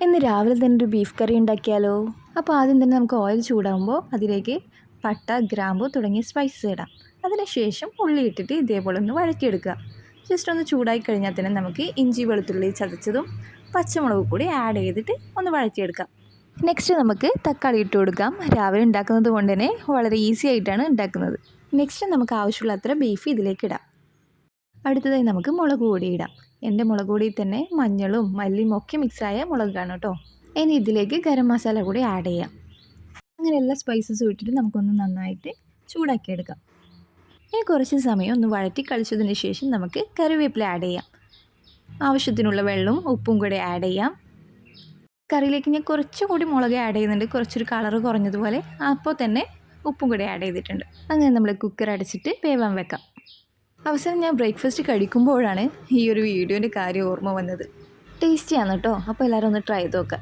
ഇന്ന് രാവിലെ തന്നെ ഒരു ബീഫ് കറി ഉണ്ടാക്കിയാലോ? അപ്പോൾ ആദ്യം തന്നെ നമുക്ക് ഓയിൽ ചൂടാകുമ്പോൾ അതിലേക്ക് പട്ട, ഗ്രാമ്പു തുടങ്ങിയ സ്പൈസസ് ഇടാം. അതിനുശേഷം ഉള്ളി ഇട്ടിട്ട് ഇതേപോലെ ഒന്ന് വഴറ്റിയെടുക്കുക. ജസ്റ്റ് ഒന്ന് ചൂടായി കഴിഞ്ഞാൽ തന്നെ നമുക്ക് ഇഞ്ചി വെളുത്തുള്ളി ചതച്ചതും പച്ചമുളക് കൂടി ആഡ് ചെയ്തിട്ട് ഒന്ന് വഴറ്റിയെടുക്കാം. നെക്സ്റ്റ് നമുക്ക് തക്കാളി ഇട്ട് കൊടുക്കാം. രാവിലെ ഉണ്ടാക്കുന്നത് കൊണ്ട് തന്നെ വളരെ ഈസി ആയിട്ടാണ് ഉണ്ടാക്കുന്നത്. നെക്സ്റ്റ് നമുക്ക് ആവശ്യമുള്ള അത്ര ബീഫ് ഇതിലേക്ക് ഇടാം. അടുത്തതായി നമുക്ക് മുളക് പൊടി ഇടാം. എൻ്റെ മുളക് പൊടിയിൽ തന്നെ മഞ്ഞളും മല്ലിയും ഒക്കെ മിക്സായ മുളകാണ് കേട്ടോ. ഇനി ഇതിലേക്ക് ഗരം മസാല കൂടി ആഡ് ചെയ്യാം. അങ്ങനെ എല്ലാ സ്പൈസസും ഇട്ടിട്ട് നമുക്കൊന്ന് നന്നായിട്ട് ചൂടാക്കിയെടുക്കാം. ഇനി കുറച്ച് സമയം ഒന്ന് വഴറ്റി കളിച്ചതിന് ശേഷം നമുക്ക് കറിവേപ്പില ആഡ് ചെയ്യാം. ആവശ്യത്തിനുള്ള വെള്ളവും ഉപ്പും കൂടി ആഡ് ചെയ്യാം. കറിയിലേക്ക് ഞാൻ കുറച്ചുകൂടി മുളക് ആഡ് ചെയ്യുന്നുണ്ട്, കുറച്ചൊരു കളറ് കുറഞ്ഞതുപോലെ. അപ്പോൾ തന്നെ ഉപ്പും കൂടി ആഡ് ചെയ്തിട്ടുണ്ട്. അങ്ങനെ നമ്മൾ കുക്കർ അടച്ചിട്ട് വേവാൻ വെക്കാം. അവസാനം ഞാൻ ബ്രേക്ക്ഫാസ്റ്റ് കഴിക്കുമ്പോഴാണ് ഈ ഒരു വീഡിയോൻ്റെ കാര്യം ഓർമ്മ വന്നത്. ടേസ്റ്റിയാണ് കേട്ടോ. അപ്പോൾ എല്ലാവരും ഒന്ന് ട്രൈ ചെയ്ത് നോക്കാം.